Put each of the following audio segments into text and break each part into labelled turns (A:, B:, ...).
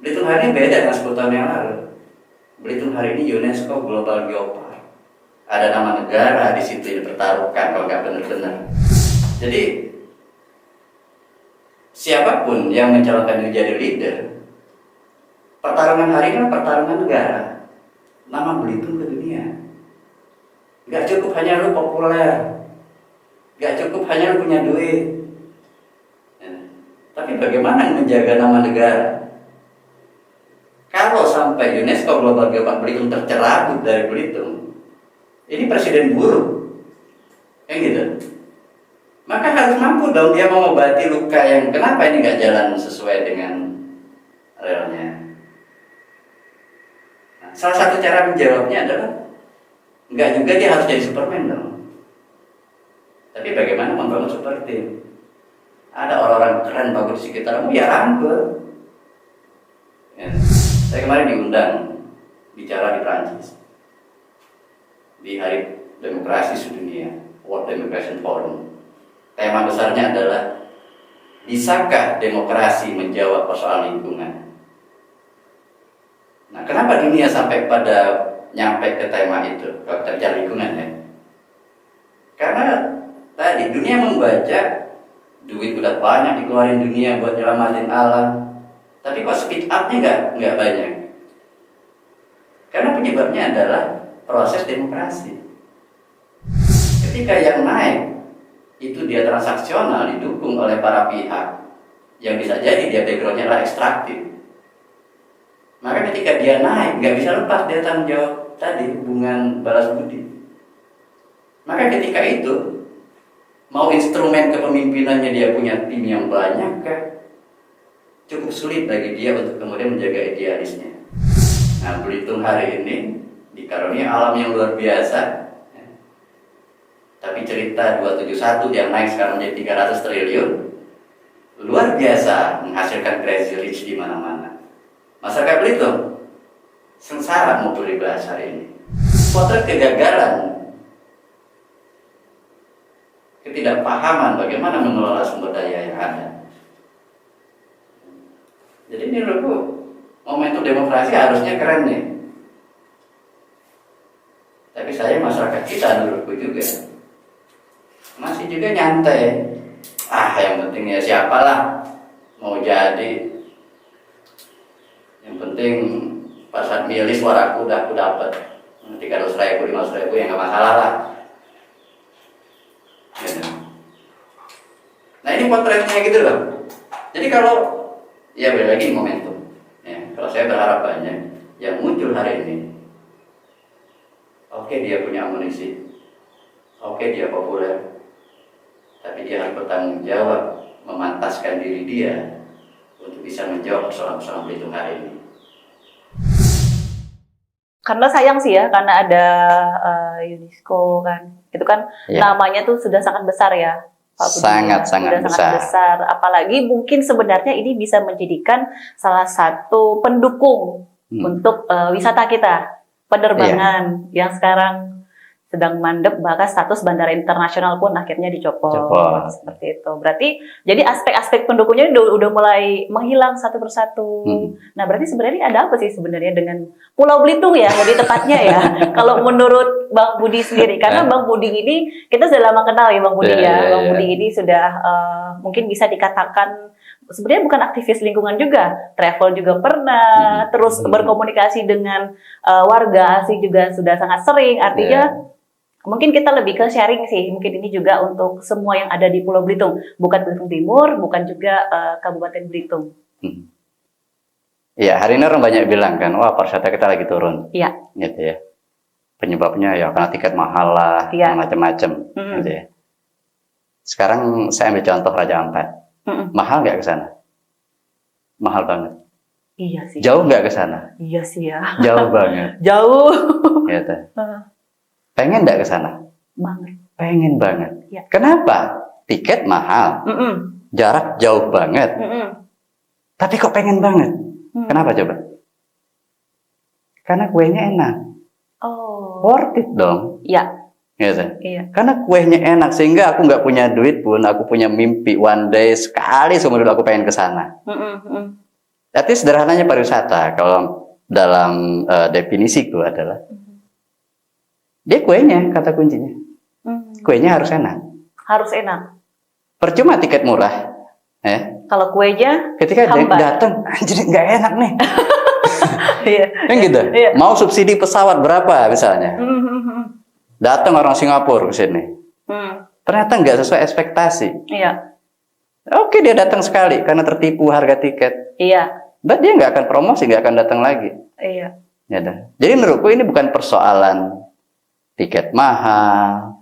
A: Belitung hari ini beda dengan 10 tahun yang lalu. Belitung hari ini UNESCO Global Geopark. Ada nama negara di situ yang dipertaruhkan kalau nggak benar-benar. Jadi siapapun yang mencalonkan diri jadi leader, pertarungan hari ini pertarungan negara. Nama Belitung ke dunia. Nggak cukup hanya lu populer, nggak cukup hanya lu punya duit. Tapi bagaimana menjaga nama negara? Kalau sampai UNESCO Global Geopark Belitung tercerabut dari Belitung, ini presiden buruk, gitu. Maka harus mampu dong dia mengobati luka yang kenapa ini nggak jalan sesuai dengan realnya. Nah, salah satu cara menjawabnya adalah nggak juga dia harus jadi Superman dong. Tapi bagaimana membangun super team? Ada orang-orang keren bagus di sekitarmu, ya rangkul. Ya. Saya kemarin diundang bicara di Prancis di Hari Demokrasi Sedunia, World Democracy Forum. Tema besarnya adalah bisakah demokrasi menjawab persoalan lingkungan? Nah, kenapa dunia sampai pada nyampe ke tema itu, kerja lingkungan ya? Karena tadi dunia membaca duit udah banyak dikeluarin dunia buat nyelamatin alam, tapi kok speed up-nya nggak banyak. Karena penyebabnya adalah proses demokrasi. Ketika yang naik itu dia transaksional didukung oleh para pihak yang bisa jadi dia backgroundnya adalah ekstraktif. Maka ketika dia naik nggak bisa lepas dia tanggung jawab tadi hubungan balas budi. Maka ketika itu mau instrumen kepemimpinannya dia punya tim yang banyak kan, cukup sulit bagi dia untuk kemudian menjaga idealisnya. Nah, Belitung hari ini dikaruniai alam yang luar biasa. Tapi cerita 271 yang naik sekarang menjadi 300 triliun luar biasa menghasilkan crazy rich di mana-mana. Masyarakat Belitung sengsara mau beli bahasa hari ini. Potret kegagalan, ketidakpahaman bagaimana mengelola sumber daya yang ada. Jadi ini menurutku momentum demokrasi harusnya keren nih. Tapi saya masyarakat kita menurutku juga masih juga nyantai. Yang penting ya siapalah mau jadi. Yang penting pas saat milih suaraku udah aku dapat 300.000, 500.000 ya nggak masalah lah. Nah ini potretnya gitu loh. Jadi kalau ya balik lagi momentum. Ya, kalau saya berharap banyak yang muncul hari ini. Oke dia punya amunisi, oke dia populer. Tapi dia harus bertanggung jawab memantaskan diri dia untuk bisa menjawab persoalan-persoalan Belitung hari ini.
B: Karena sayang sih ya, karena ada UNESCO kan, itu kan ya. Namanya tuh sudah sangat besar ya, Pak Budi. Sangat besar. Apalagi mungkin sebenarnya ini bisa menjadikan salah satu pendukung untuk wisata kita, penerbangan yang sekarang sedang mandek, bahkan status bandara internasional pun akhirnya dicopot. Seperti itu. Berarti jadi aspek-aspek pendukungnya udah mulai menghilang satu persatu. Nah, berarti sebenarnya ada apa sih sebenarnya dengan Pulau Belitung ya, lebih tepatnya ya. Kalau menurut Bang Budi sendiri, karena Bang Budi ini kita sudah lama kenal ya Bang Budi ya. Bang Budi ini sudah mungkin bisa dikatakan sebenarnya bukan aktivis lingkungan juga, travel juga pernah, terus berkomunikasi dengan warga asing juga sudah sangat sering. Artinya mungkin kita lebih ke sharing sih, mungkin ini juga untuk semua yang ada di Pulau Belitung, bukan Belitung Timur, bukan juga Kabupaten Belitung.
A: Iya, hari ini orang banyak bilang kan, wah pariwisata kita lagi turun.
B: Iya.
A: Gitu ya. Penyebabnya ya karena tiket mahal lah, macam-macam. Gitu ya. Sekarang saya ambil contoh Raja Ampat. Mahal nggak ke sana? Mahal banget.
B: Iya sih.
A: Jauh nggak ke sana?
B: Iya sih ya.
A: Jauh banget.
B: Jauh.
A: Gitu. Pengen nggak ke sana?
B: Banget.
A: Pengen banget.
B: Ya.
A: Kenapa? Tiket mahal, jarak jauh banget. Tapi kok pengen banget? Kenapa coba? Karena kuenya enak.
B: Oh.
A: Worth it dong.
B: Iya.
A: Gitu.
B: Iya.
A: Karena kuenya enak sehingga aku nggak punya duit pun, aku punya mimpi one day sekali seumur hidup aku pengen ke sana. Arti sederhananya pariwisata kalau dalam definisiku adalah dia kuenya, kata kuncinya. Kuenya harus enak.
B: Harus enak.
A: Percuma tiket murah.
B: Kalau kuenya
A: ketika datang, anjir nggak enak nih.
B: Iya.
A: Kan gitu. Iya. Mau subsidi pesawat berapa misalnya? Datang orang Singapura ke sini. Ternyata nggak sesuai ekspektasi.
B: Iya.
A: Oke, dia datang sekali karena tertipu harga tiket.
B: Iya.
A: Dan dia nggak akan promosi, nggak akan datang lagi.
B: Iya.
A: Ya dah. Jadi menurutku ini bukan persoalan tiket mahal,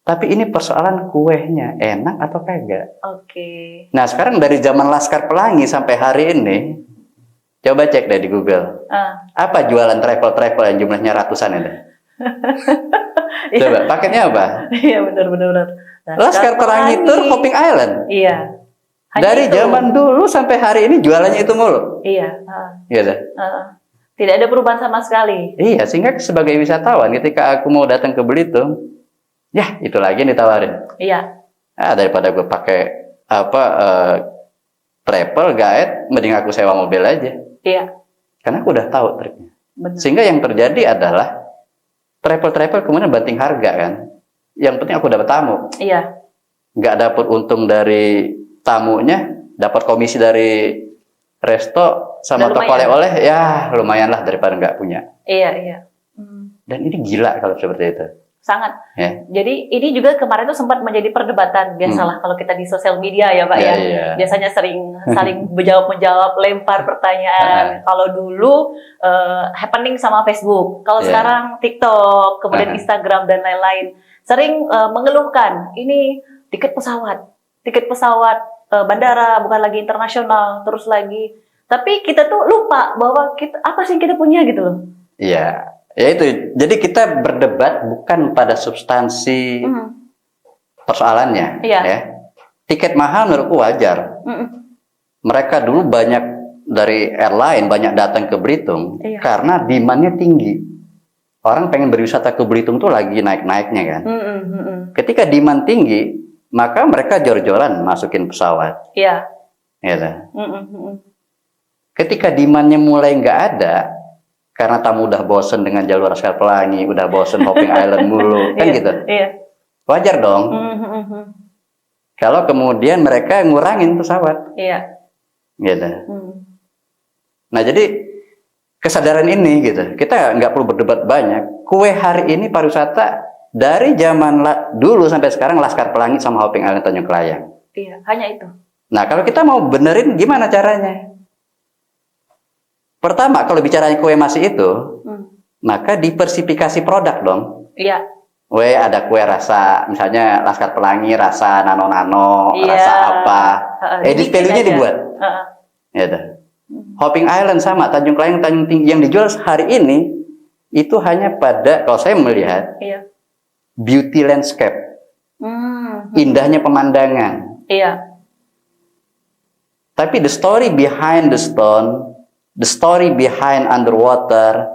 A: tapi ini persoalan kuenya enak atau kagak.
B: Oke.
A: Nah sekarang dari zaman Laskar Pelangi sampai hari ini, coba cek deh di Google. Apa jualan travel yang jumlahnya ratusan ini? Coba paketnya apa?
B: Iya benar.
A: Laskar Pelangi Tour Hopping Island.
B: Iya.
A: Dari zaman dulu sampai hari ini jualannya itu mulu.
B: Iya.
A: Gitu.
B: Tidak ada perubahan sama sekali.
A: Iya, sehingga sebagai wisatawan ketika aku mau datang ke Belitung, ya itu lagi yang ditawarin.
B: Iya.
A: Daripada gue pakai travel guide, mending aku sewa mobil aja.
B: Iya.
A: Karena aku udah tahu triknya.
B: Benar.
A: Sehingga yang terjadi adalah travel kemudian banting harga kan. Yang penting aku dapat tamu.
B: Iya.
A: Nggak dapat untung dari tamunya, dapat komisi dari resto sama toko oleh-oleh, ya lumayan lah daripada nggak punya.
B: Iya.
A: Dan ini gila kalau seperti itu.
B: Sangat. Ya. Jadi ini juga kemarin tuh sempat menjadi perdebatan. Biasalah kalau kita di sosial media ya Pak ya. Iya. Biasanya saling menjawab, lempar pertanyaan. Kalau dulu happening sama Facebook. Kalau sekarang TikTok, kemudian Instagram dan lain-lain. Sering mengeluhkan ini tiket pesawat bandara bukan lagi internasional, terus lagi. Tapi kita tuh lupa bahwa apa sih yang kita punya gitu loh.
A: Iya. Ya itu, jadi kita berdebat bukan pada substansi persoalannya. Iya. Ya. Tiket mahal menurutku wajar. Mereka dulu banyak dari airline banyak datang ke Belitung karena demand-nya tinggi. Orang pengen berwisata ke Belitung tuh lagi naik-naiknya kan. Ketika demand tinggi, maka mereka jor-joran masukin pesawat. Iya. Ya. Ketika demand-nya mulai nggak ada, karena tamu udah bosen dengan jalur Laskar Pelangi, udah bosen Hopping Island mulu, kan gitu. Iya. Wajar dong. Kalau kemudian mereka ngurangin pesawat. Iya. Gitu. Nah jadi kesadaran ini gitu, kita nggak perlu berdebat banyak. Kue hari ini pariwisata dari zaman dulu sampai sekarang Laskar Pelangi sama Hopping Island Tanjung Kelayang.
B: Iya, hanya itu.
A: Nah kalau kita mau benerin gimana caranya? Pertama, kalau bicaranya kue masih itu, maka diversifikasi produk dong. Iya. Ada kue rasa, misalnya Laskar Pelangi, rasa nano-nano, rasa apa. Edit value-nya dibuat. Ya, Hopping Island sama, Tanjung Kelayang, Tanjung Tinggi. Yang dijual hari ini, itu hanya pada, kalau saya melihat, beauty landscape. Indahnya pemandangan. Iya. Tapi the story behind the stone, the story behind underwater,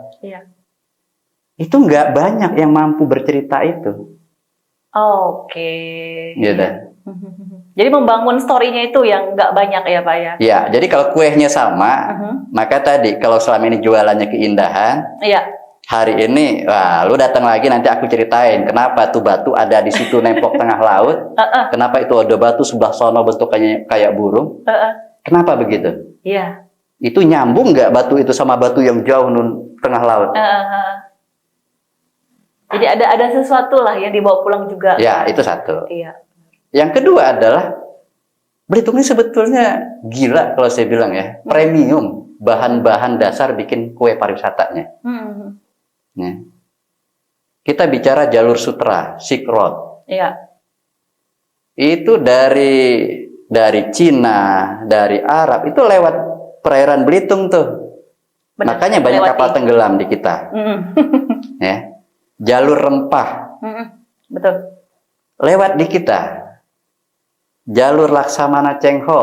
A: itu nggak banyak yang mampu bercerita itu. Oke. Gitu.
B: Jadi membangun story-nya itu yang nggak banyak ya Pak ya?
A: Ya, jadi kalau kuehnya sama, maka tadi kalau selama ini jualannya keindahan, hari ini, wah, lu datang lagi nanti aku ceritain kenapa tuh batu ada di situ nempok tengah laut, kenapa itu ada batu sebelah sono bentuknya kayak burung, kenapa begitu? Iya. Itu nyambung nggak batu itu sama batu yang jauh tengah laut?
B: Jadi ada sesuatu lah yang dibawa pulang juga.
A: Ya, itu satu.
B: Iya.
A: Yang kedua adalah Belitung ini sebetulnya gila kalau saya bilang ya, premium bahan-bahan dasar bikin kue pariwisatanya. Ya. Kita bicara jalur sutra, Silk Road. Iya. Itu dari Cina, dari Arab itu lewat perairan Belitung tuh. Benar, makanya banyak kapal tenggelam di kita. Ya. Jalur rempah.
B: Betul.
A: Lewat di kita. Jalur Laksamana Cheng Ho.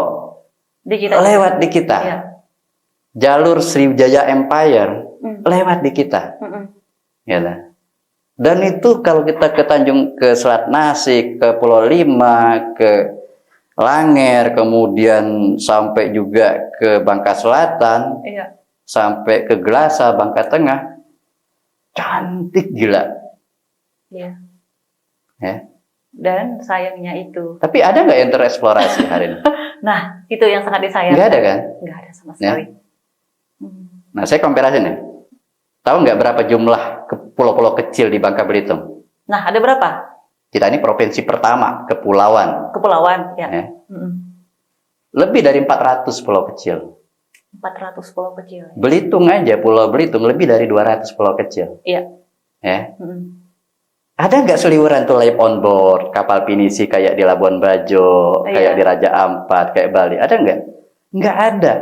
A: Di kita. Lewat di kita. Iya. Jalur Sriwijaya Empire lewat di kita. Ya. Dan itu kalau kita ke Selat Nasik, ke Pulau Lima, ke Langer, kemudian sampai juga ke Bangka Selatan,
B: Iya.
A: sampai ke Gelasa, Bangka Tengah, cantik gila.
B: Iya.
A: Ya.
B: Dan sayangnya itu.
A: Tapi ada nggak yang tereksplorasi hari ini?
B: Nah, itu yang sangat disayangkan.
A: Nggak ada kan?
B: Nggak ada sama sekali.
A: Nah, saya komparasi nih. Tahu nggak berapa jumlah pulau-pulau kecil di Bangka Belitung?
B: Nah, ada berapa?
A: Kita ini provinsi pertama, kepulauan.
B: Kepulauan, ya.
A: Ya. Lebih dari 400 pulau kecil.
B: 400 pulau kecil. Ya.
A: Belitung aja, Pulau Belitung lebih dari 200 pulau kecil.
B: Iya.
A: Ya. Ada nggak seliweran tuh live on board, kapal pinisi kayak di Labuan Bajo, kayak di Raja Ampat, kayak Bali? Ada nggak? Nggak ada.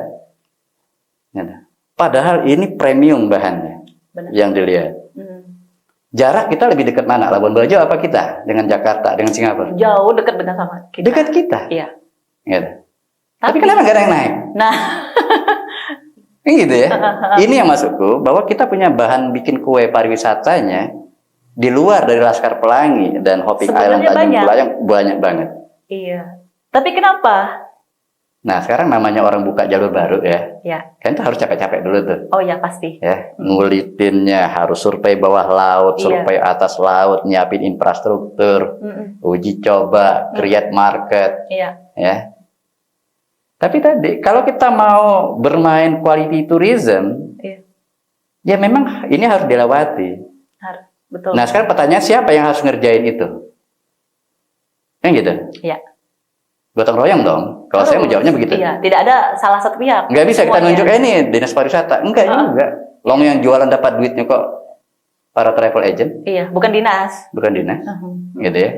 A: Nggak ada. Padahal ini premium bahannya. Benar. Yang dilihat. Jarak kita lebih dekat mana? Labuan Bajo apa kita? Dengan Jakarta, dengan Singapura?
B: Jauh dekat dengan sama kita.
A: Dekat kita?
B: Iya.
A: Gitu. Tapi kenapa nggak ada yang naik?
B: Nah.
A: Gitu ya. Ini yang masukku, bahwa kita punya bahan bikin kue pariwisatanya di luar dari Laskar Pelangi dan Hopping Island Tanjung Pelayang banyak banget.
B: Iya. Tapi kenapa?
A: Nah, sekarang namanya orang buka jalur baru ya.
B: Ya.
A: Kan itu harus capek-capek dulu tuh.
B: Oh ya, pasti.
A: Ya, ngulitinnya harus survei bawah laut, survei atas laut, nyiapin infrastruktur, uji coba, create market.
B: Iya.
A: Ya. Tapi tadi kalau kita mau bermain quality tourism, ya memang ini harus dilewati.
B: Harus, betul.
A: Nah, sekarang pertanyaan siapa yang harus ngerjain itu? Kan gitu?
B: Iya.
A: Gotong royong dong. Kalau saya mau jawabnya begitu.
B: Iya, tidak ada salah satu pihak.
A: Nggak bisa kita nunjuk ini dinas pariwisata. Enggak juga. Long yang jualan dapat duitnya kok para travel agent.
B: Iya, bukan dinas.
A: Bukan dinas. Gitu ya.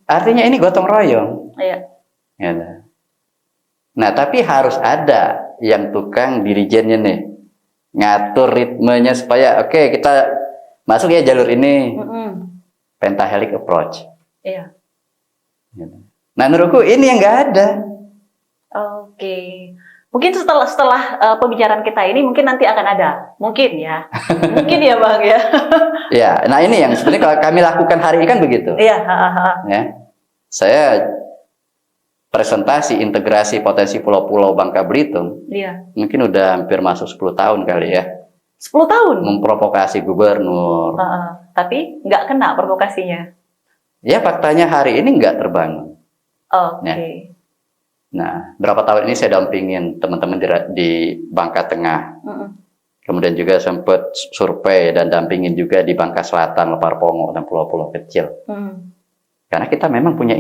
A: Artinya ini gotong royong.
B: Iya.
A: Gitu. Nah, tapi harus ada yang tukang dirijennya nih. Ngatur ritmenya supaya oke, kita masuk ya jalur ini. Pentahelic approach.
B: Iya.
A: Gitu. Nah, menurutku ini yang nggak ada.
B: Oke. Mungkin setelah pembicaraan kita ini mungkin nanti akan ada. Mungkin ya. Mungkin ya, Bang ya.
A: Ya, nah ini yang sebenarnya kalau kami lakukan hari ini kan begitu.
B: Iya,
A: ya. Saya presentasi integrasi potensi pulau-pulau Bangka Belitung.
B: Iya.
A: Mungkin udah hampir masuk 10 tahun kali ya.
B: 10 tahun?
A: Memprovokasi gubernur.
B: Tapi nggak kena provokasinya.
A: Ya, faktanya hari ini nggak terbangun.
B: Oke.
A: Ya. Nah, berapa tahun ini saya dampingin teman-teman di Bangka Tengah. Kemudian juga sempat survei dan dampingin juga di Bangka Selatan, Lepar Pongo, dan pulau-pulau kecil. Karena kita memang punya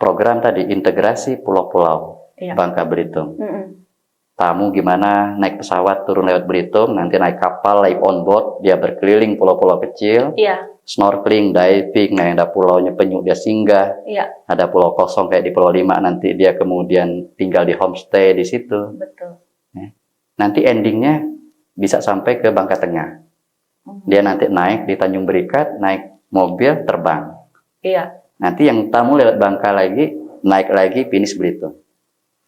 A: program tadi, integrasi pulau-pulau Bangka Belitung. Tamu gimana naik pesawat turun lewat Belitung, nanti naik kapal, live on board, dia berkeliling pulau-pulau kecil.
B: Iya.
A: Snorkeling, diving, nah ada pulaunya penyu dia singgah, ada pulau kosong kayak di Pulau 5 nanti dia kemudian tinggal di homestay di situ.
B: Betul.
A: Nanti endingnya bisa sampai ke Bangka Tengah. Dia nanti naik di Tanjung Berikat, naik mobil terbang.
B: Iya.
A: Nanti yang tamu lewat Bangka lagi, naik lagi finish Belitung.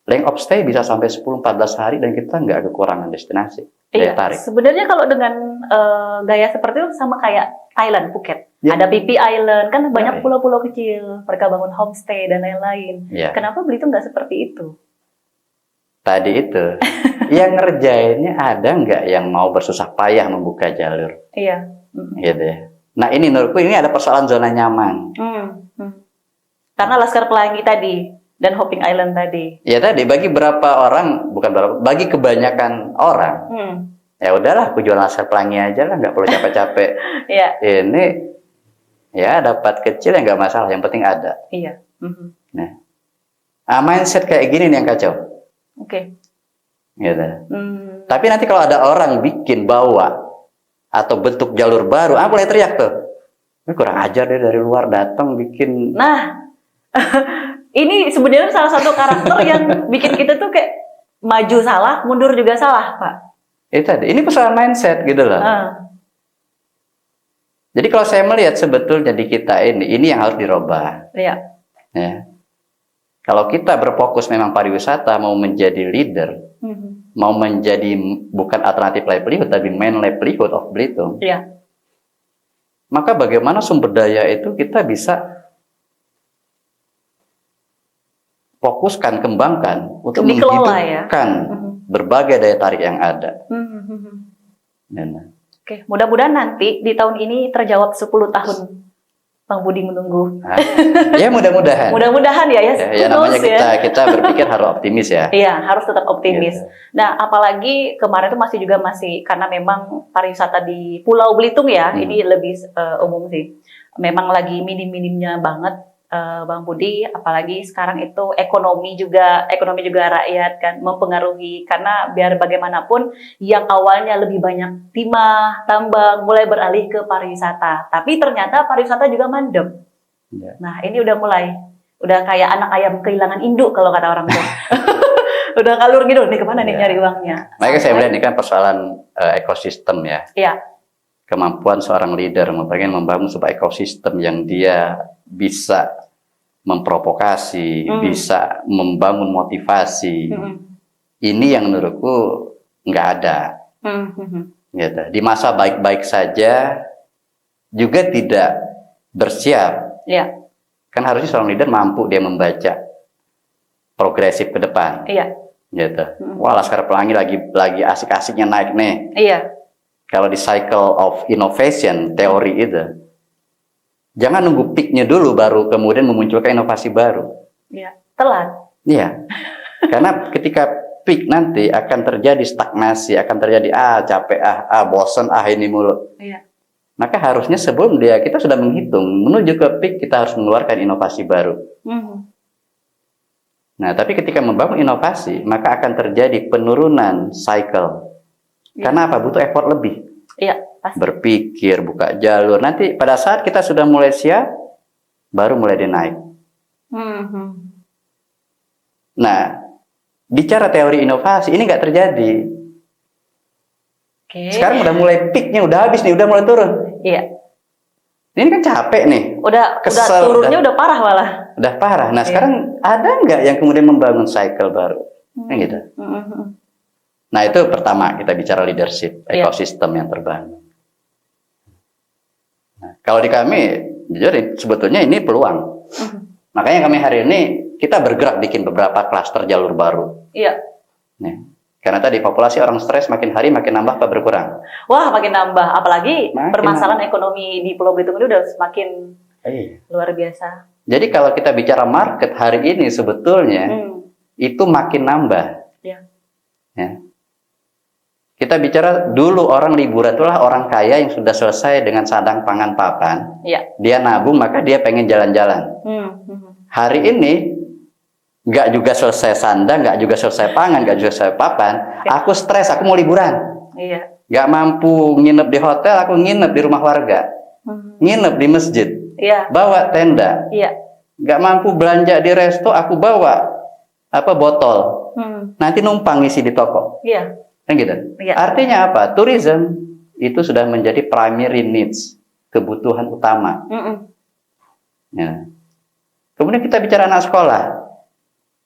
A: Length of stay bisa sampai 10-14 hari dan kita nggak kekurangan destinasi.
B: Iya. Sebenarnya kalau dengan gaya seperti itu sama kayak Thailand, Phuket. Ada Phi Phi Island, kan banyak pulau-pulau kecil. Mereka bangun homestay dan lain-lain. Kenapa Belitung nggak seperti itu?
A: Tadi itu, yang ngerjainnya ada nggak yang mau bersusah payah membuka jalur?
B: Iya.
A: Gitu ya. Nah ini menurutku ini ada persoalan zona nyaman.
B: Karena Laskar Pelangi tadi dan Hopping Island tadi.
A: Ya tadi bagi berapa orang, bukan berapa, bagi kebanyakan orang. Ya udahlah, aku jual Laskar Pelangi aja lah, nggak perlu capek-capek. Ini ya dapat kecil ya nggak masalah, yang penting ada.
B: Iya.
A: Nah, mindset kayak gini nih yang kacau.
B: Oke.
A: Gitu. Tapi nanti kalau ada orang bikin bawa atau bentuk jalur baru, aku mulai teriak tuh. Ini kurang ajar deh dari luar datang bikin.
B: Nah, ini sebenarnya salah satu karakter yang bikin kita tuh kayak maju salah, mundur juga salah, Pak.
A: Ini persoalan mindset gitu loh. Jadi kalau saya melihat sebetulnya di kita ini yang harus dirubah.
B: Iya.
A: Ya. Kalau kita berfokus memang pariwisata, mau menjadi leader, mau menjadi bukan alternatif livelihood, tapi main livelihood of Belitung.
B: Iya.
A: Maka bagaimana sumber daya itu kita bisa fokuskan, kembangkan untuk
B: dikelola ya.
A: menghidupkan berbagai daya tarik yang ada.
B: Oke, mudah-mudahan nanti di tahun ini terjawab 10 tahun Bang Budi menunggu.
A: Ya mudah-mudahan.
B: Mudah-mudahan ya.
A: Ya namanya kita berpikir harus optimis ya.
B: Iya, harus tetap optimis.
A: Gitu.
B: Nah, apalagi kemarin itu masih karena memang pariwisata di Pulau Belitung ya, ini lebih umum sih. Memang lagi minim-minimnya banget Bang Budi, apalagi sekarang itu ekonomi juga rakyat kan mempengaruhi, karena biar bagaimanapun yang awalnya lebih banyak timah, tambang mulai beralih ke pariwisata, tapi ternyata pariwisata juga mandem.
A: Ya.
B: Nah ini udah kayak anak ayam kehilangan induk kalau kata orang tua. Udah kalur gitu nih, kemana nih nyari uangnya?
A: Makanya saya melihat ini kan persoalan ekosistem ya.
B: Iya.
A: Kemampuan seorang leader membangun sebuah ekosistem yang dia bisa memprovokasi, bisa membangun motivasi. Ini yang menurutku nggak ada. Gitu. Di masa baik-baik saja juga tidak bersiap.
B: Iya.
A: Kan harusnya seorang leader mampu dia membaca progresif ke depan.
B: Iya.
A: Gitu. Wah, Laskar Pelangi lagi asik-asiknya naik nih.
B: Iya.
A: Kalau di cycle of innovation teori itu, jangan nunggu peaknya dulu baru kemudian memunculkan inovasi baru.
B: Iya, telat.
A: Iya, karena ketika peak nanti akan terjadi stagnasi, akan terjadi capek, bosan, ini mulu.
B: Iya.
A: Maka harusnya sebelum kita sudah menghitung menuju ke peak kita harus mengeluarkan inovasi baru. Nah, tapi ketika membangun inovasi maka akan terjadi penurunan cycle. Karena apa? Butuh effort lebih.
B: Iya, pasti.
A: Berpikir, buka jalur. Nanti pada saat kita sudah mulai siap, baru mulai dia naik. Nah, bicara teori inovasi, ini nggak terjadi. Sekarang udah mulai peaknya, udah habis nih, udah mulai turun.
B: Iya.
A: Ini kan capek nih.
B: Kesel, turunnya udah parah malah.
A: Udah parah. Nah, sekarang ada nggak yang kemudian membangun cycle baru? Gitu. Nah, itu pertama kita bicara leadership, ekosistem yang terbangun. Nah, kalau di kami, jujur sebetulnya ini peluang. Makanya kami hari ini kita bergerak bikin beberapa klaster jalur baru.
B: Iya.
A: Nah, karena tadi populasi orang stres makin hari makin nambah apa berkurang?
B: Wah, makin nambah. Apalagi permasalahan ekonomi di Pulau Belitung ini udah semakin luar biasa.
A: Jadi kalau kita bicara market hari ini sebetulnya itu makin nambah.
B: Iya.
A: Ya. Kita bicara dulu orang liburan itulah orang kaya yang sudah selesai dengan sandang pangan papan.
B: Iya.
A: Dia nabung maka dia pengen jalan-jalan. Hari ini nggak juga selesai sandang, nggak juga selesai pangan, nggak juga selesai papan. Aku stres, aku mau liburan.
B: Iya.
A: Nggak mampu nginep di hotel, aku nginep di rumah warga. Nginep di masjid.
B: Iya.
A: Bawa tenda.
B: Iya.
A: Nggak mampu belanja di resto, aku bawa botol. Nanti numpang isi di toko.
B: Iya.
A: Kan gitu.
B: Iya.
A: Artinya apa? Tourism itu sudah menjadi primary needs, kebutuhan utama. Ya. Kemudian kita bicara anak sekolah.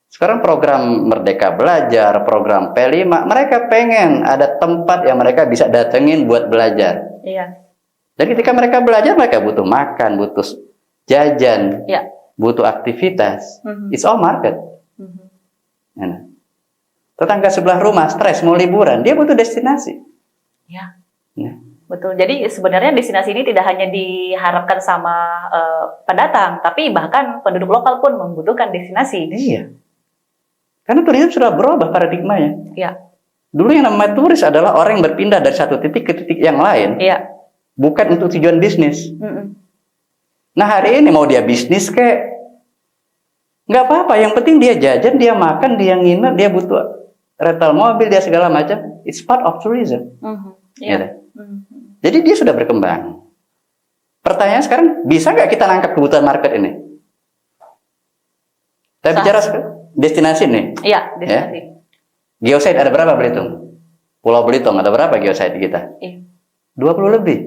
A: Sekarang program Merdeka Belajar, program P5, mereka pengen ada tempat yang mereka bisa datengin buat belajar.
B: Iya.
A: Dan ketika mereka belajar, mereka butuh makan, butuh jajan, butuh aktivitas. It's all market. Ya. Tetangga sebelah rumah stres mau liburan, dia butuh destinasi.
B: Ya. Betul. Jadi sebenarnya destinasi ini tidak hanya diharapkan sama pendatang, tapi bahkan penduduk lokal pun membutuhkan destinasi.
A: Iya. Karena turisme sudah berubah paradigmanya.
B: Iya.
A: Dulu yang namanya turis adalah orang yang berpindah dari satu titik ke titik yang lain.
B: Iya.
A: Bukan untuk tujuan bisnis. Nah hari ini mau dia bisnis kayak nggak apa-apa. Yang penting dia jajan, dia makan, dia nginep, dia butuh rental mobil, dia segala macam. It's part of tourism. Gitu. Jadi dia sudah berkembang. Pertanyaan sekarang, bisa nggak kita nangkap kebutuhan market ini? Kita bicara destinasi nih.
B: Iya, destinasi.
A: Ya? Geosite ada berapa Belitung? Pulau Belitung ada berapa geosite kita? 20 lebih.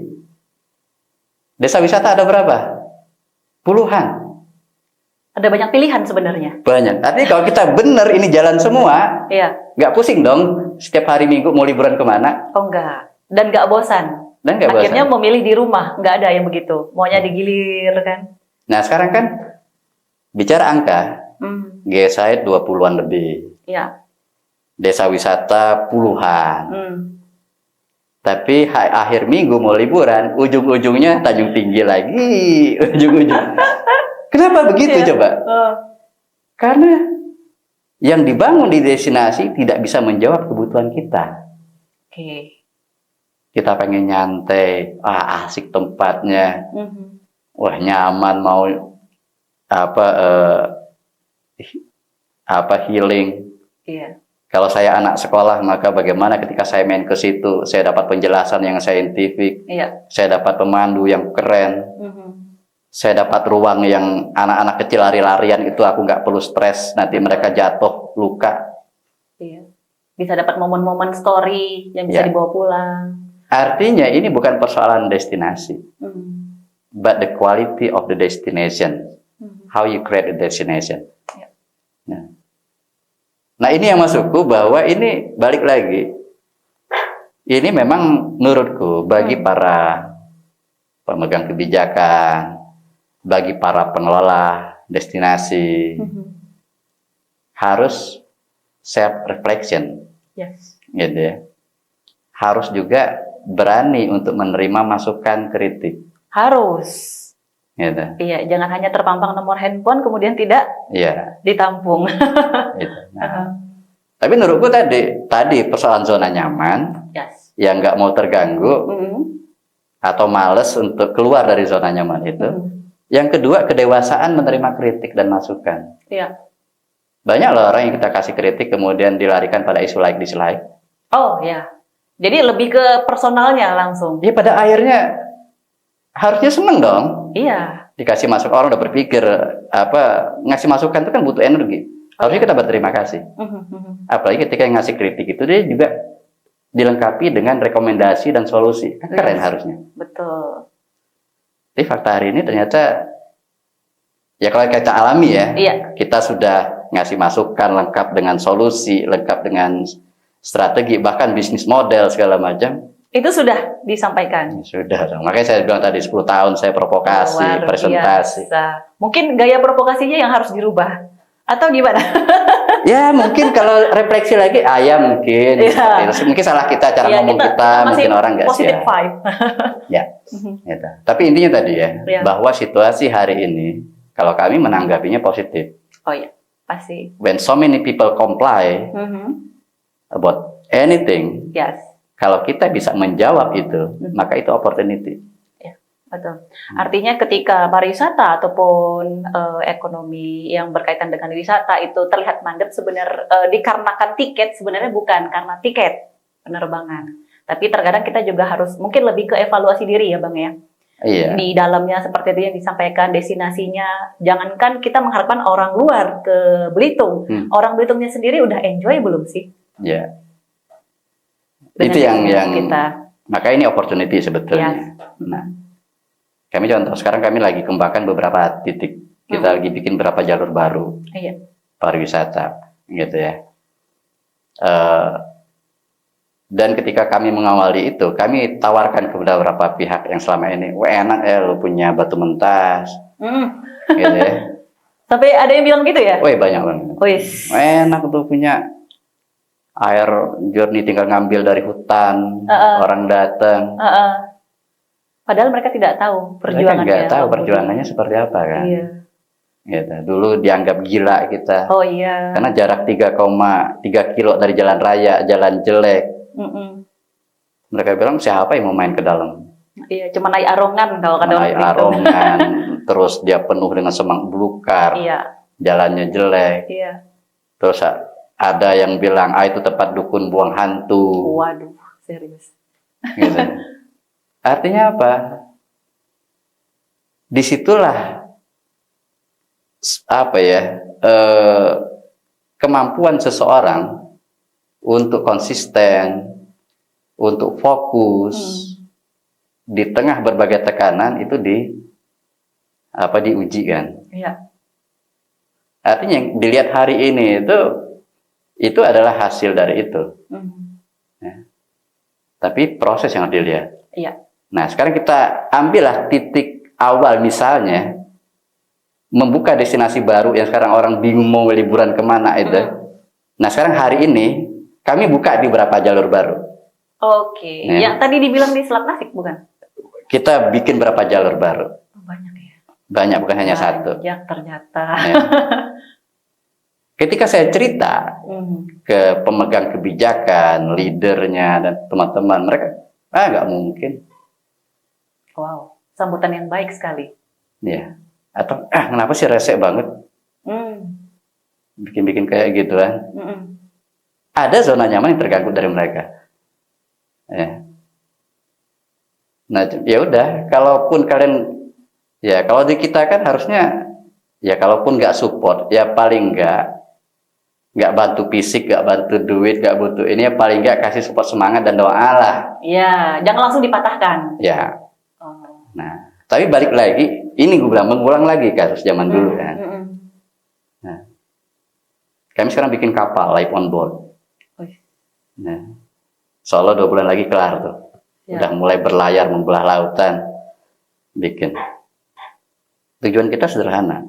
A: Desa wisata ada berapa? Puluhan.
B: Ada banyak pilihan sebenarnya.
A: Banyak. Artinya kalau kita bener ini jalan semua, nggak pusing dong setiap hari Minggu mau liburan kemana?
B: Oh enggak. Dan nggak bosan. Akhirnya memilih di rumah, nggak ada yang begitu. Maunya digilir kan.
A: Nah sekarang kan bicara angka, Geosite 20-an lebih.
B: Iya.
A: Desa wisata puluhan. Tapi akhir minggu mau liburan, ujung-ujungnya Tanjung Tinggi lagi, ujung-ujung. Kenapa begitu coba? Karena yang dibangun di destinasi tidak bisa menjawab kebutuhan kita. Kita pengen nyantai, asik tempatnya, wah nyaman, mau healing. Kalau saya anak sekolah, maka bagaimana ketika saya main ke situ, saya dapat penjelasan yang saintifik, saya dapat pemandu yang keren, saya dapat ruang yang anak-anak kecil lari-larian, itu aku nggak perlu stres, nanti mereka jatuh, luka.
B: Bisa dapat momen-momen story yang bisa dibawa pulang. Artinya
A: ini bukan persoalan destinasi, but the quality of the destination, how you create the destination. Nah ini yang masukku, bahwa ini balik lagi, ini memang menurutku bagi para pemegang kebijakan, bagi para pengelola destinasi, harus self reflection, gitu ya. Harus juga berani untuk menerima masukan kritik.
B: Harus.
A: Gitu.
B: Iya, jangan hanya terpampang nomor handphone kemudian tidak ditampung.
A: Gitu. Nah, tapi menurutku tadi persoalan zona nyaman, yang nggak mau terganggu atau males untuk keluar dari zona nyaman itu. Yang kedua, kedewasaan menerima kritik dan masukan. Banyak loh orang yang kita kasih kritik kemudian dilarikan pada isu like dislike.
B: Oh ya, jadi lebih ke personalnya langsung.
A: Iya, pada akhirnya harusnya seneng dong.
B: Iya.
A: Dikasih masukan, orang udah berpikir ngasih masukan itu kan butuh energi. Harusnya kita berterima kasih. Apalagi ketika yang ngasih kritik itu dia juga dilengkapi dengan rekomendasi dan solusi. Keren harusnya.
B: Betul.
A: Tapi fakta hari ini ternyata ya kalau kita alami ya, kita sudah ngasih masukan lengkap dengan solusi, lengkap dengan strategi, bahkan bisnis model segala macam. Itu sudah disampaikan? Sudah. Makanya saya bilang tadi 10 tahun saya provokasi, presentasi.
B: Biasa. Mungkin gaya provokasinya yang harus dirubah. Atau gimana?
A: Ya mungkin kalau refleksi lagi, mungkin. Mungkin salah kita, cara ngomong kita, mungkin orang nggak siap. Positive vibe. Gitu. Tapi intinya tadi bahwa situasi hari ini, kalau kami menanggapinya positif.
B: Oh iya, pasti.
A: When so many people comply about anything, kalau kita bisa menjawab itu, maka itu opportunity.
B: Betul. Artinya ketika pariwisata ataupun ekonomi yang berkaitan dengan wisata itu terlihat mandek sebenarnya dikarenakan tiket, sebenarnya bukan karena tiket penerbangan. Tapi terkadang kita juga harus mungkin lebih ke evaluasi diri ya Bang ya.
A: Iya.
B: Di dalamnya seperti itu yang disampaikan, destinasinya. Jangankan kita mengharapkan orang luar ke Belitung, orang Belitungnya sendiri udah enjoy belum sih?
A: Iya. Itu yang kita. Maka ini opportunity sebetulnya. Nah, kami contoh, sekarang kami lagi kembangkan beberapa titik. Kita lagi bikin beberapa jalur baru pariwisata, gitu ya. Dan ketika kami mengawali itu, kami tawarkan kepada beberapa pihak yang selama ini, enak ya lu punya batu mentas, gitu ya.
B: Sampai ada yang bilang gitu ya?
A: Banyak banget. Enak tuh punya air jernih, tinggal ngambil dari hutan, orang datang.
B: Padahal mereka tidak tahu perjuangannya.
A: Mereka nggak tahu perjuangannya seperti apa kan.
B: Iya.
A: Gitu. Dulu dianggap gila kita.
B: Oh iya.
A: Karena jarak 3,3 kilo dari jalan raya, jalan jelek. Mereka bilang siapa yang mau main ke dalam?
B: Iya, cuma naik arongan kalau kata orang.
A: Naik arongan, terus dia penuh dengan semak belukar.
B: Iya.
A: Jalannya jelek.
B: Iya.
A: Terus ada yang bilang, itu tempat dukun buang hantu.
B: Waduh, serius.
A: Gitu. Artinya apa? Disitulah kemampuan seseorang untuk konsisten, untuk fokus di tengah berbagai tekanan itu diuji kan?
B: Iya.
A: Artinya yang dilihat hari ini itu adalah hasil dari itu. Ya. Tapi proses yang dilihat.
B: Iya.
A: Nah, sekarang kita ambillah titik awal misalnya membuka destinasi baru yang sekarang orang bingung mau liburan kemana itu. Nah sekarang hari ini kami buka di beberapa jalur baru.
B: Oke, yang tadi dibilang di Selat Nasik bukan?
A: Kita bikin berapa jalur baru.
B: Banyak ya?
A: Banyak, bukan hanya satu.
B: Banyak ternyata.
A: Ya. Ketika saya cerita ke pemegang kebijakan, leadernya, dan teman-teman, mereka, nggak mungkin.
B: Wow, sambutan yang baik sekali.
A: Ya. Atau, kenapa sih resek banget? Bikin-bikin kayak gitu kan. Ada zona nyaman yang terganggu dari mereka. Ya. Nah, ya udah, kalaupun kalian, ya kalau di kita kan harusnya, ya kalaupun nggak support, ya paling nggak bantu fisik, nggak bantu duit, nggak butuh ini, ya paling nggak kasih support semangat dan doa lah.
B: Iya, jangan langsung dipatahkan.
A: Ya. Nah, tapi balik lagi, ini gue bilang mengulang lagi kasus zaman dulu kan. Nah, kami sekarang bikin kapal live on board. Nah, Solo 2 bulan lagi kelar tuh. Udah mulai berlayar membelah lautan, bikin. Tujuan kita sederhana.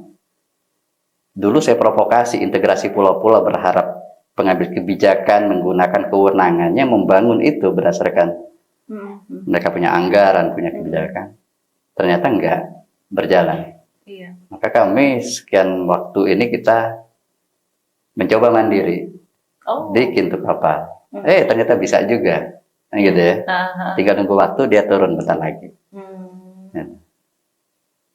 A: Dulu saya provokasi integrasi pulau-pulau, berharap pengambil kebijakan menggunakan kewenangannya membangun itu berdasarkan mereka punya anggaran, punya kebijakan. Ternyata enggak berjalan.
B: Iya.
A: Maka kami sekian waktu ini kita mencoba mandiri, bikin tuh kapal. Ternyata bisa juga, gitu ya. Tinggal nunggu waktu dia turun bentar lagi.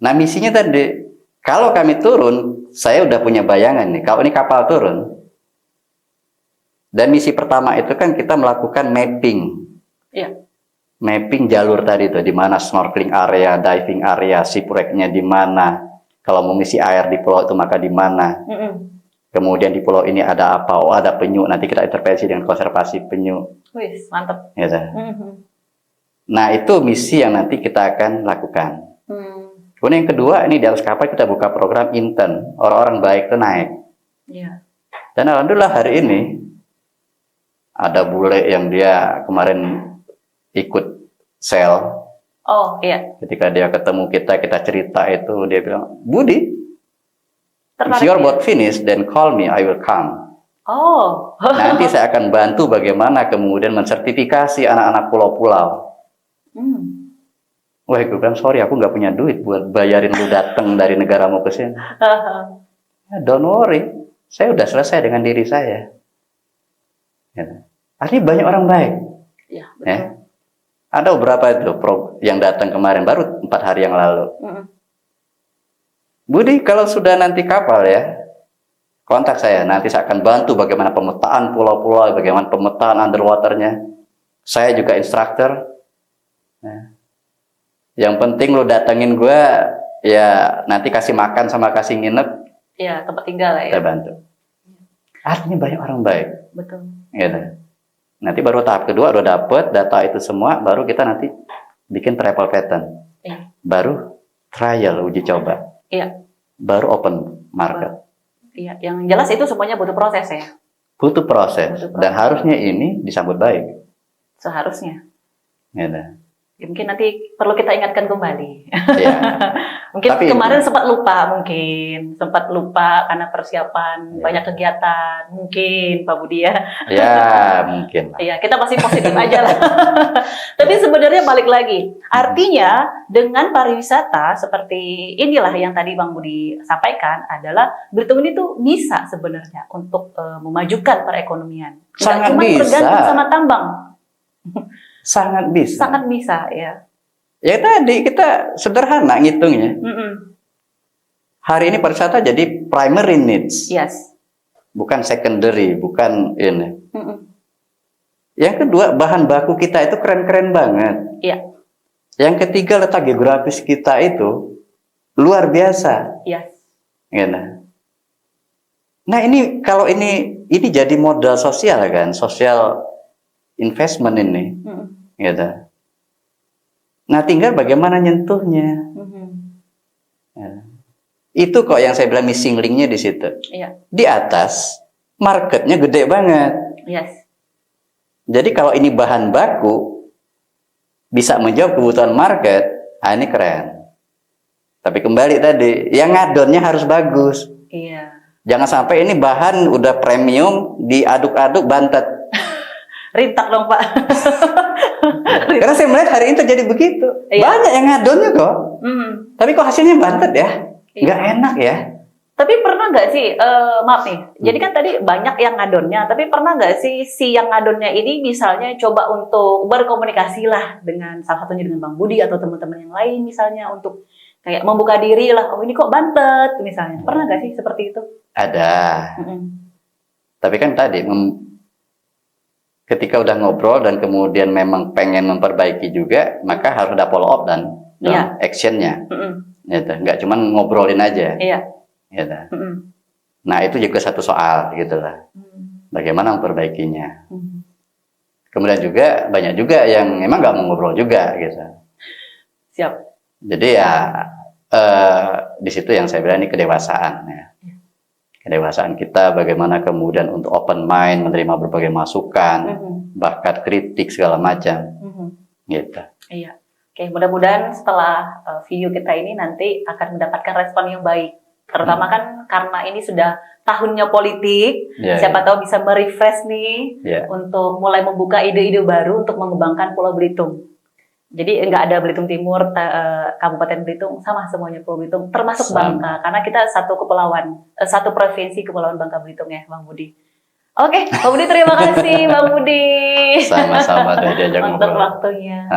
A: Nah misinya tadi, kalau kami turun, saya udah punya bayangan nih. Kalau ini kapal turun, dan misi pertama itu kan kita melakukan mapping. Iya. Mapping jalur tadi tuh, di mana snorkeling area, diving area, shipwreck-nya di mana. Kalau mau ngisi air di pulau itu maka di mana. Kemudian di pulau ini ada apa? Oh ada penyu. Nanti kita intervensi dengan konservasi penyu.
B: Wih, mantap.
A: Gitu. Nah itu misi yang nanti kita akan lakukan. Kemudian yang kedua, ini di atas kapal kita buka program intern. Orang-orang baik itu naik.
B: Iya.
A: Dan alhamdulillah hari ini ada bule yang dia kemarin ikut sel.
B: Oh iya.
A: Ketika dia ketemu kita cerita itu, dia bilang, Budi, if your boat finish, then call me, I will come.
B: Oh.
A: Nanti saya akan bantu bagaimana kemudian mensertifikasi anak-anak pulau-pulau. Wah, gue bilang, sorry, aku nggak punya duit buat bayarin lu datang dari negaramu ke sini. Don't worry, saya udah selesai dengan diri saya. Ya. Artinya banyak orang baik.
B: Ya, betul.
A: Ya. Ada beberapa itu yang datang kemarin, baru 4 hari yang lalu. Budi, kalau sudah nanti kapal ya, kontak saya. Nanti saya akan bantu bagaimana pemetaan pulau-pulau, bagaimana pemetaan underwaternya. Saya juga instruktur. Nah, yang penting lo datengin gue, ya nanti kasih makan sama kasih nginep.
B: Iya, tempat tinggal ya.
A: Saya bantu. Artinya banyak orang baik.
B: Betul.
A: Gitu. Nanti baru tahap kedua udah dapet data itu semua, baru kita nanti bikin travel pattern.
B: Iya.
A: Baru trial, uji coba.
B: Iya.
A: Baru open market.
B: Iya, yang jelas itu semuanya butuh proses ya.
A: Butuh proses. Dan harusnya ini disambut baik.
B: Seharusnya.
A: Gitu.
B: Ya, mungkin nanti perlu kita ingatkan kembali.
A: Ya.
B: Mungkin
A: tapi
B: kemarin sempat lupa karena persiapan banyak kegiatan mungkin Pak Budi ya.
A: Ya mungkin.
B: Iya, kita masih positif aja lah. Tapi sebenarnya balik lagi, artinya dengan pariwisata seperti inilah yang tadi Bang Budi sampaikan adalah Belitung ini tuh bisa sebenarnya untuk memajukan perekonomian. Tidak cuma tergantung sama tambang.
A: Sangat bisa.
B: Sangat bisa ya.
A: Ya tadi kita sederhana ngitungnya. Hari ini pariwisata jadi primary needs.
B: Yes.
A: Bukan secondary, bukan ini. Yang kedua, bahan baku kita itu keren-keren banget.
B: Iya.
A: Yang ketiga, letak geografis kita itu luar biasa.
B: Yes.
A: Gitu. Nah ini kalau ini jadi modal sosial kan, social investment ini. Gitu. Nah tinggal bagaimana nyentuhnya. Ya. Itu kok yang saya bilang missing linknya di situ.
B: Iya.
A: Di atas marketnya gede banget.
B: Yes.
A: Jadi kalau ini bahan baku bisa menjawab kebutuhan market, ini keren. Tapi kembali tadi, yang ngadonnya harus bagus.
B: Iya.
A: Jangan sampai ini bahan udah premium diaduk-aduk bantet.
B: Rintak dong Pak.
A: Karena saya melihat hari ini terjadi begitu.
B: Iya.
A: Banyak yang ngadonnya kok. Tapi kok hasilnya bantet ya?
B: Iya.
A: Nggak enak ya?
B: Tapi pernah nggak sih, maaf nih, jadi kan tadi banyak yang ngadonnya, tapi pernah nggak sih si yang ngadonnya ini misalnya coba untuk berkomunikasi lah dengan salah satunya dengan Bang Budi atau teman-teman yang lain misalnya untuk kayak membuka diri lah, oh ini kok bantet misalnya, pernah nggak sih seperti itu?
A: Ada. Tapi kan tadi ketika udah ngobrol dan kemudian memang pengen memperbaiki juga, maka harus ada follow up dan actionnya. Gitu. Nggak cuma ngobrolin aja.
B: Iya.
A: Gitu. Nah itu juga satu soal gitu lah. Bagaimana memperbaikinya. Kemudian juga banyak juga yang memang nggak mau ngobrol juga gitu.
B: Siap.
A: Jadi ya di situ yang saya bilang ini kedewasaan ya. Kedewasaan kita bagaimana kemudian untuk open mind, menerima berbagai masukan, bahkan kritik segala macam. Gitu. Iya.
B: Oke, mudah-mudahan setelah video kita ini nanti akan mendapatkan respon yang baik. Terutama kan karena ini sudah tahunnya politik, siapa tahu bisa merefresh nih untuk mulai membuka ide-ide baru untuk mengembangkan Pulau Belitung. Jadi nggak ada Belitung Timur, Kabupaten Belitung, sama semuanya Pulau Belitung, termasuk Bangka, karena kita satu kepulauan, satu provinsi Kepulauan Bangka Belitung ya, Bang Budi. Oke, Bang Budi terima kasih, Bang Budi.
A: Sama-sama, udah diajak ngobrol.
B: Untuk waktunya.